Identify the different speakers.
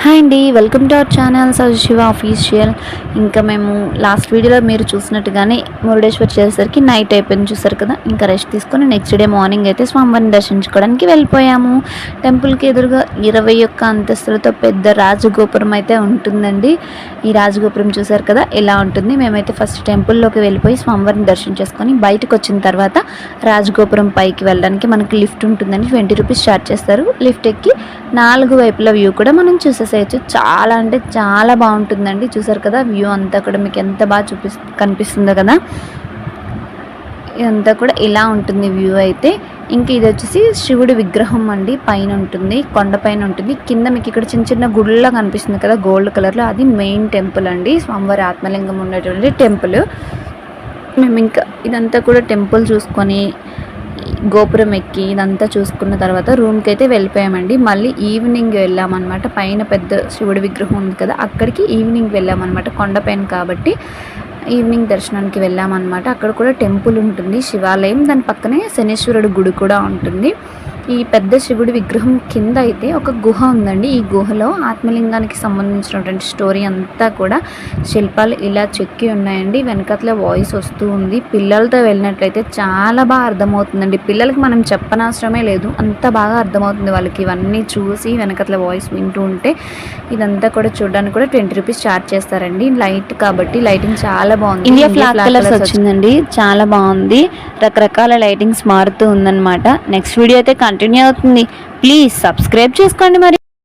Speaker 1: Hi అండి, welcome to our channel Shiva official. ఇంకా మేము లాస్ట్ వీడియోలో మీరు చూసినట్టుగానే మురుడేశ్వర్ చేసేసరికి నైట్ అయిపోయింది, చూసారు కదా. ఇంకా రెస్ట్ తీసుకొని నెక్స్ట్ డే మార్నింగ్ అయితే స్వామివారిని దర్శించుకోవడానికి వెళ్ళిపోయాము. టెంపుల్కి ఎదురుగా 21 అంతస్తులతో పెద్ద రాజగోపురం అయితే ఉంటుందండి. ఈ రాజగోపురం చూసారు కదా ఎలా ఉంటుంది. మేమైతే ఫస్ట్ టెంపుల్లోకి వెళ్ళిపోయి స్వామివారిని దర్శించేసుకొని బయటకు వచ్చిన తర్వాత రాజగోపురం పైకి వెళ్ళడానికి మనకి లిఫ్ట్ ఉంటుందని 20 రూపీస్ ఛార్జ్ చేస్తారు. లిఫ్ట్ ఎక్కి 4 వైపుల వ్యూ కూడా మనం చూసేసేయచ్చు. చాలా అంటే చాలా బాగుంటుందండి. చూసారు కదా వ్యూ అంతా కూడా మీకు ఎంత బాగా కనిపిస్తుందో కదా. ఇదంతా కూడా ఇలా ఉంటుంది వ్యూ అయితే. ఇంక ఇది వచ్చేసి శివుడి విగ్రహం అండి, పైన ఉంటుంది, కొండపైన ఉంటుంది. కింద మీకు ఇక్కడ చిన్న చిన్న గుళ్ళ కనిపిస్తుంది కదా గోల్డ్ కలర్లో, అది మెయిన్ టెంపుల్ అండి, స్వామివారి ఆత్మలింగం ఉన్నటువంటి టెంపుల్. మేము ఇంకా ఇదంతా కూడా టెంపుల్ చూసుకొని గోపురం ఎక్కి ఇదంతా చూసుకున్న తర్వాత రూమ్కి అయితే వెళ్ళిపోయామండి. మళ్ళీ ఈవినింగ్ వెళ్ళామన్నమాట. పైన పెద్ద శివుడి విగ్రహం ఉంది కదా, అక్కడికి ఈవినింగ్ వెళ్ళామన్నమాట. కొండపైన కాబట్టి ఈవినింగ్ దర్శనానికి వెళ్ళామన్నమాట. అక్కడ కూడా టెంపుల్ ఉంటుంది, శివాలయం. దాని పక్కనే శనీశ్వరుడు గుడి కూడా ఉంటుంది. ఈ పెద్ద శివుడి విగ్రహం కింద అయితే ఒక గుహ ఉందండి. ఈ గుహలో ఆత్మలింగానికి సంబంధించినటువంటి స్టోరీ అంతా కూడా శిల్పాలు ఇలా చెక్కి ఉన్నాయండి. వెనకట్ల వాయిస్ వస్తూ ఉంది. పిల్లలతో వెళ్ళినట్లయితే చాలా బాగా అర్థమవుతుందండి. పిల్లలకి మనం చెప్పనవసరమే లేదు, అంత బాగా అర్థమవుతుంది వాళ్ళకి. ఇవన్నీ చూసి వెనకట్ల వాయిస్ వింటూ ఉంటే ఇదంతా కూడా చూడడానికి కూడా 20 రూపీస్ ఛార్జ్ చేస్తారండి. లైట్ కాబట్టి లైటింగ్ చాలా బాగుంది. ఇండియా ఫ్లాగ్ కలర్స్ వచ్చిందండి, చాలా బాగుంది. రకరకాల లైటింగ్స్ మారుతూ ఉందన్నమాట. నెక్స్ట్ వీడియో అయితే కంటిన్యూ అవుతుంది. ప్లీజ్ సబ్స్క్రైబ్ చేసుకోండి మరి.